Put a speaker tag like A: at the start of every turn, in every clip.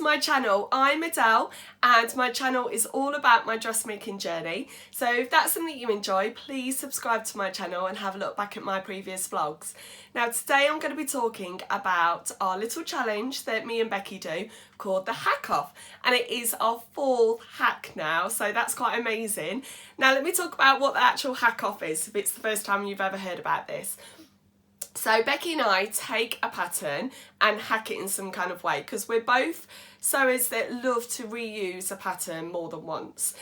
A: my channel. I'm Adele and my channel is all about my dressmaking journey. So if that's something you enjoy, please subscribe to my channel and have a look back at my previous vlogs. Now today I'm going to be talking about our little challenge that me and Becky do called the Hack Off, and it is our 4th hack now, so that's quite amazing. Now let me talk about what the actual Hack Off is if it's the first time you've ever heard about this. So Becky and I take a pattern and hack it in some kind of way because we're both sewers that love to reuse a pattern more than once.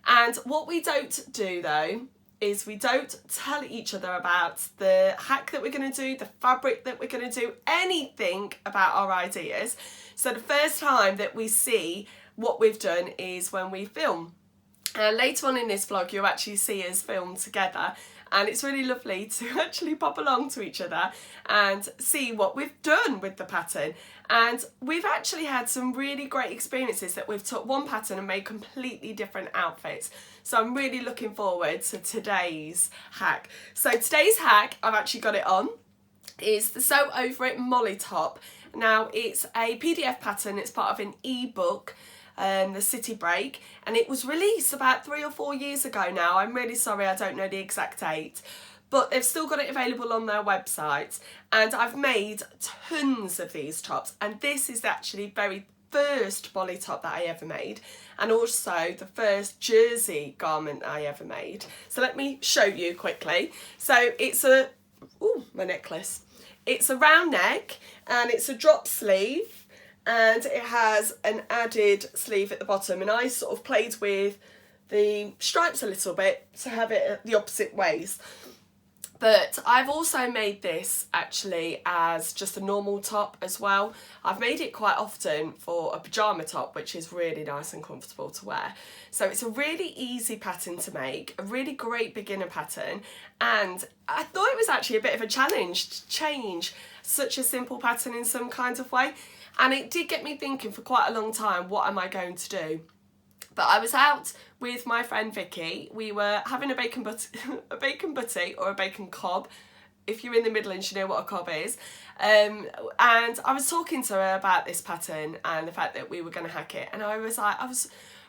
A: And what we don't do though is we don't tell each other about the hack that we're going to do, the fabric that we're going to do, anything about our ideas. So the first time that we see what we've done is when we film. And later on in this vlog you'll actually see us film together. And it's really lovely to actually pop along to each other and see what we've done with the pattern. And we've actually had some really great experiences that we've took one pattern and made completely different outfits. So I'm really looking forward to today's hack. So today's hack, I've actually got it on, is the Sew Over It Molly top. Now it's a PDF pattern, it's part of an ebook. The City Break, and it was released about 3 or 4 years ago now. I'm really sorry, I don't know the exact date, but they've still got it available on their website, and I've made tons of these tops, and this is actually the very first Molly top that I ever made, and also the first jersey garment I ever made. So let me show you quickly. So it's a, ooh, my necklace. It's a round neck and it's a drop sleeve, and it has an added sleeve at the bottom, and I sort of played with the stripes a little bit to have it the opposite ways. But I've also made this actually as just a normal top as well. I've made it quite often for a pyjama top, which is really nice and comfortable to wear. So it's a really easy pattern to make, a really great beginner pattern, and I thought it was actually a bit of a challenge to change such a simple pattern in some kind of way. And it did get me thinking for quite a long time, what am I going to do? But I was out with my friend Vicky. We were having a bacon butty or a bacon cob. If you're in the Midlands, you know what a cob is. And I was talking to her about this pattern and the fact that we were going to hack it. And I was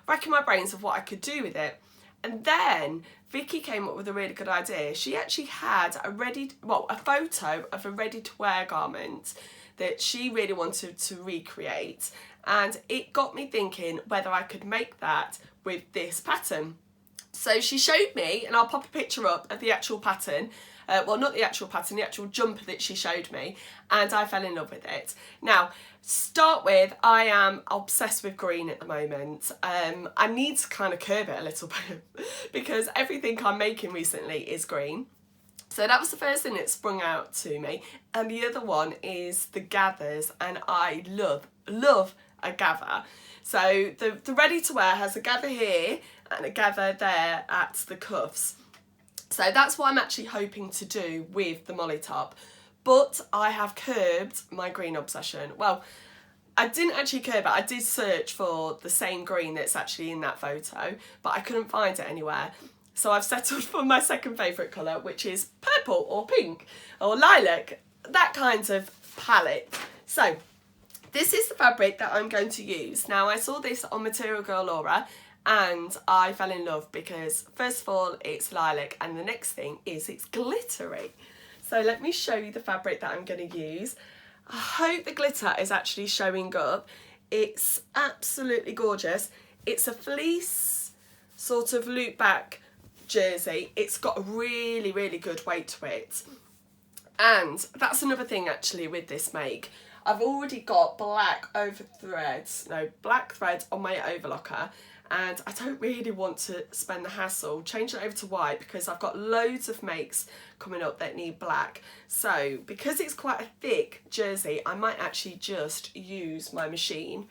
A: racking my brains of what I could do with it. And then Vicky came up with a really good idea. She actually had a photo of a ready-to-wear garment that she really wanted to recreate, and it got me thinking whether I could make that with this pattern. So she showed me, and I'll pop a picture up of the actual pattern, well not the actual pattern, the actual jumper that she showed me, and I fell in love with it. Now, start with, I am obsessed with green at the moment. I need to kind of curb it a little bit because everything I'm making recently is green. So that was the first thing that sprung out to me, and the other one is the gathers, and I love a gather. So the ready to wear has a gather here and a gather there at the cuffs. So that's what I'm actually hoping to do with the Molly top, but I have curbed my green obsession. Well, I didn't actually curb it, I did search for the same green that's actually in that photo, but I couldn't find it anywhere. So I've settled for my second favourite colour, which is purple or pink or lilac, that kind of palette. So this is the fabric that I'm going to use. Now I saw this on Material Girl Laura and I fell in love because first of all it's lilac, and the next thing is it's glittery. So let me show you the fabric that I'm going to use. I hope the glitter is actually showing up. It's absolutely gorgeous. It's a fleece sort of loop back jersey. It's got a really good weight to it, and that's another thing actually with this make. I've already got black thread on my overlocker, and I don't really want to spend the hassle changing it over to white because I've got loads of makes coming up that need black. So because it's quite a thick jersey, I might actually just use my machine.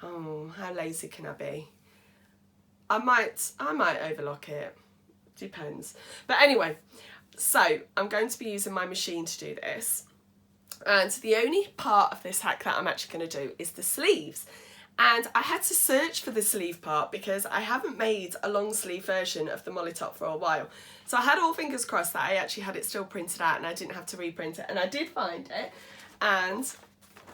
A: Oh, how lazy can I be? I might overlock it. Depends. But anyway, so I'm going to be using my machine to do this, and the only part of this hack that I'm actually going to do is the sleeves. And I had to search for the sleeve part because I haven't made a long sleeve version of the Molly top for a while. So I had all fingers crossed that I actually had it still printed out and I didn't have to reprint it, and I did find it, and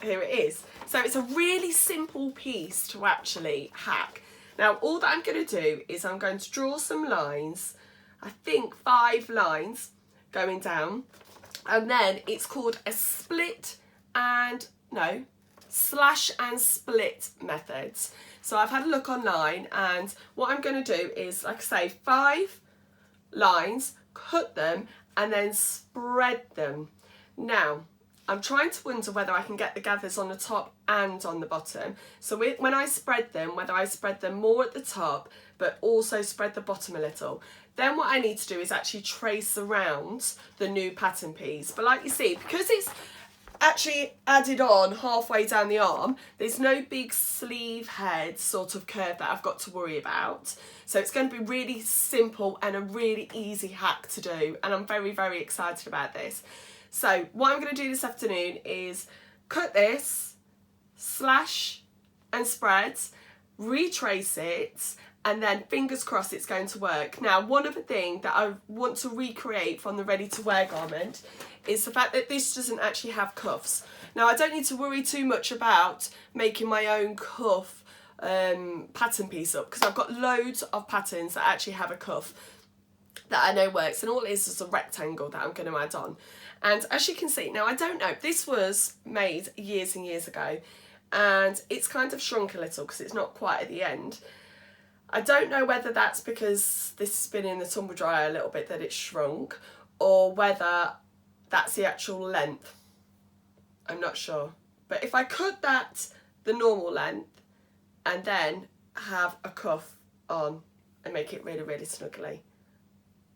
A: here it is. So it's a really simple piece to actually hack. Now all that I'm going to do is I'm going to draw some lines, I think 5 lines going down, and then it's called a slash and split methods. So I've had a look online, and what I'm going to do is, like I say, 5 lines, cut them and then spread them. Now I'm trying to wonder whether I can get the gathers on the top and on the bottom. So when I spread them, whether I spread them more at the top but also spread the bottom a little. Then what I need to do is actually trace around the new pattern piece. But like you see, because it's actually added on halfway down the arm, there's no big sleeve head sort of curve that I've got to worry about. So it's going to be really simple and a really easy hack to do, and I'm very, very excited about this. So what I'm going to do this afternoon is cut this, slash and spread, retrace it, and then fingers crossed it's going to work. Now, one other thing that I want to recreate from the ready to wear garment is the fact that this doesn't actually have cuffs. Now, I don't need to worry too much about making my own cuff pattern piece up, because I've got loads of patterns that actually have a cuff that I know works, and all it is a rectangle that I'm going to add on. And as you can see, now I don't know, this was made years and years ago, and it's kind of shrunk a little because it's not quite at the end. I don't know whether that's because this has been in the tumble dryer a little bit that it's shrunk, or whether that's the actual length. I'm not sure. But if I cut that the normal length and then have a cuff on and make it really, really snuggly,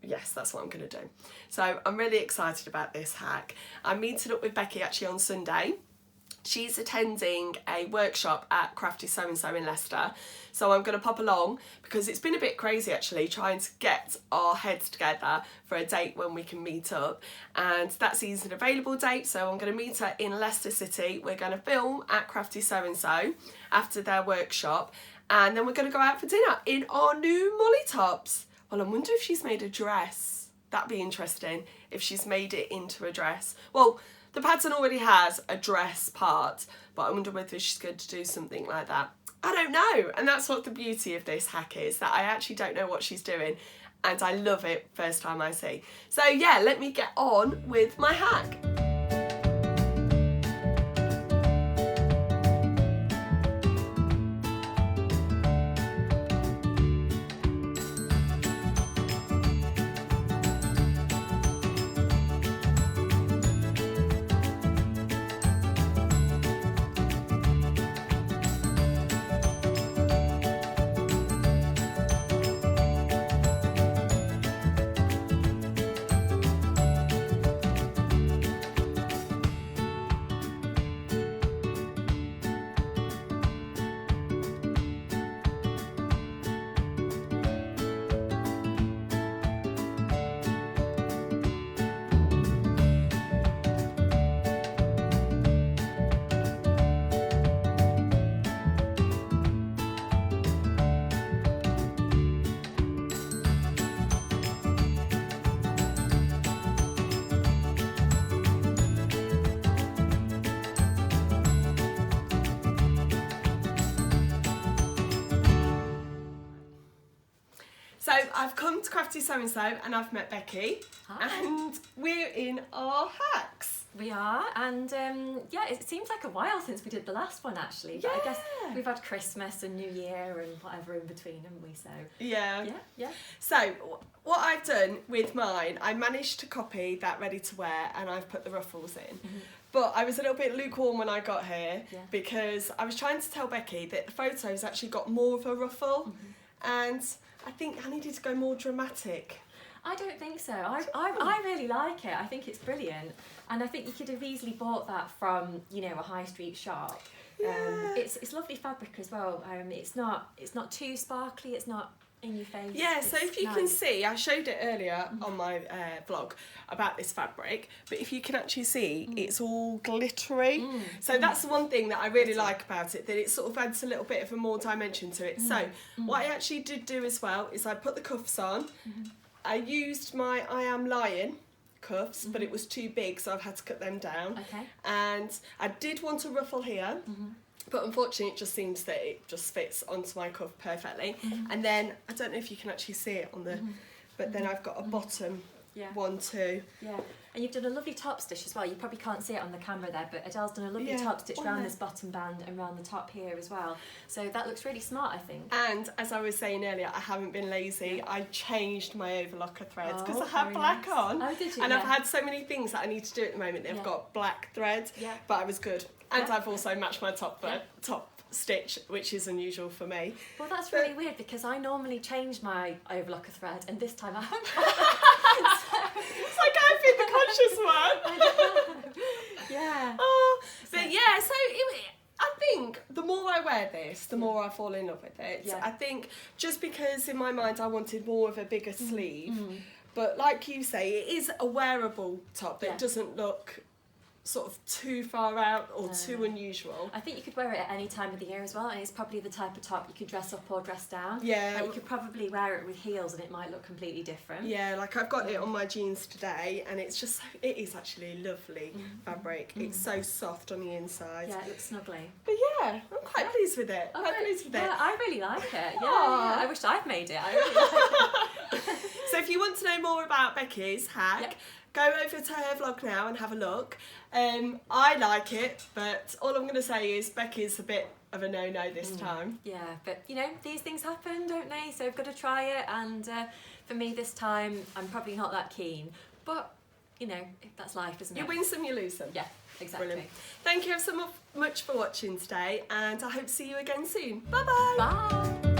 A: yes, that's what I'm going to do. So I'm really excited about this hack. I'm meeting up with Becky actually on Sunday. She's attending a workshop at Crafty So-and-So in Leicester. So I'm going to pop along, because it's been a bit crazy actually trying to get our heads together for a date when we can meet up. And that's an available date, so I'm going to meet her in Leicester City. We're going to film at Crafty So-and-So after their workshop. And then we're going to go out for dinner in our new molly tops. Well, I wonder if she's made a dress. That'd be interesting if she's made it into a dress. Well, the pattern already has a dress part, but I wonder whether she's going to do something like that. I don't know. And that's what the beauty of this hack is, that I actually don't know what she's doing, and I love it first time I see. So yeah, let me get on with my hack. So I've come to Crafty So-and-So and I've met Becky. Hi. And we're in our hacks.
B: We are, and yeah, it seems like a while since we did the last one actually, but I guess we've had Christmas and New Year and whatever in between, haven't we? So yeah.
A: So what I've done with mine, I managed to copy that ready to wear, and I've put the ruffles in. Mm-hmm. But I was a little bit lukewarm when I got here because I was trying to tell Becky that the photos actually got more of a ruffle, and I think I needed to go more dramatic.
B: I don't think so. I really like it. I think it's brilliant, and I think you could have easily bought that from, you know, a high street shop. Yeah. It's lovely fabric as well. It's not too sparkly. It's not in your face.
A: Yeah. So if you can see, I showed it earlier on my vlog about this fabric, but if you can actually see, it's all glittery. So that's the one thing that I really like about it, that it sort of adds a little bit of a more dimension to it. So what I actually did do as well is I put the cuffs on. I used my I Am Lion cuffs, but it was too big, so I've had to cut them down.
B: Okay.
A: And I did want a ruffle here, but unfortunately it just seems that it just fits onto my cuff perfectly. And then, I don't know if you can actually see it on the, but then I've got a bottom one too.
B: Yeah, and you've done a lovely top stitch as well. You probably can't see it on the camera there, but Adele's done a lovely top stitch around this bottom band and around the top here as well. So that looks really smart, I think.
A: And as I was saying earlier, I haven't been lazy. I changed my overlocker threads because I
B: Oh,
A: had
B: very
A: black
B: nice.
A: on.
B: Oh, did you?
A: And I've
B: Yeah.
A: had so many things that I need to do at the moment. They've got black thread, but I was good. And I've also matched my top stitch, which is unusual for me.
B: Well, that's really weird because I normally change my overlocker thread, and this time I haven't.
A: It's like I've been the conscious one.
B: I know. Yeah.
A: Oh, but yeah, so I think the more I wear this, the more I fall in love with it.
B: Yeah.
A: I think just because in my mind I wanted more of a bigger sleeve, but like you say, it is a wearable top that doesn't look sort of too far out or too unusual.
B: I think you could wear it at any time of the year as well, and it's probably the type of top you could dress up or dress down.
A: Yeah.
B: Like you could probably wear it with heels and it might look completely different.
A: Yeah, like I've got it on my jeans today, and it's just, it is actually lovely fabric. It's so soft on the inside.
B: Yeah, it looks snuggly.
A: But yeah, I'm quite pleased with it. Quite pleased with it.
B: Yeah, I really like it. Yeah,
A: Aw.
B: I wish I'd made it. I really like it.
A: So if you want to know more about Becky's hack, go over to her vlog now and have a look. I like it, but all I'm going to say is Becky's a bit of a no-no this time.
B: Yeah, but you know, these things happen, don't they? So I've got to try it, and for me this time, I'm probably not that keen. But, you know, that's life, isn't it?
A: You win some, you lose some.
B: Yeah, exactly.
A: Brilliant. Thank you so much for watching today, and I hope to see you again soon. Bye-bye.
B: Bye.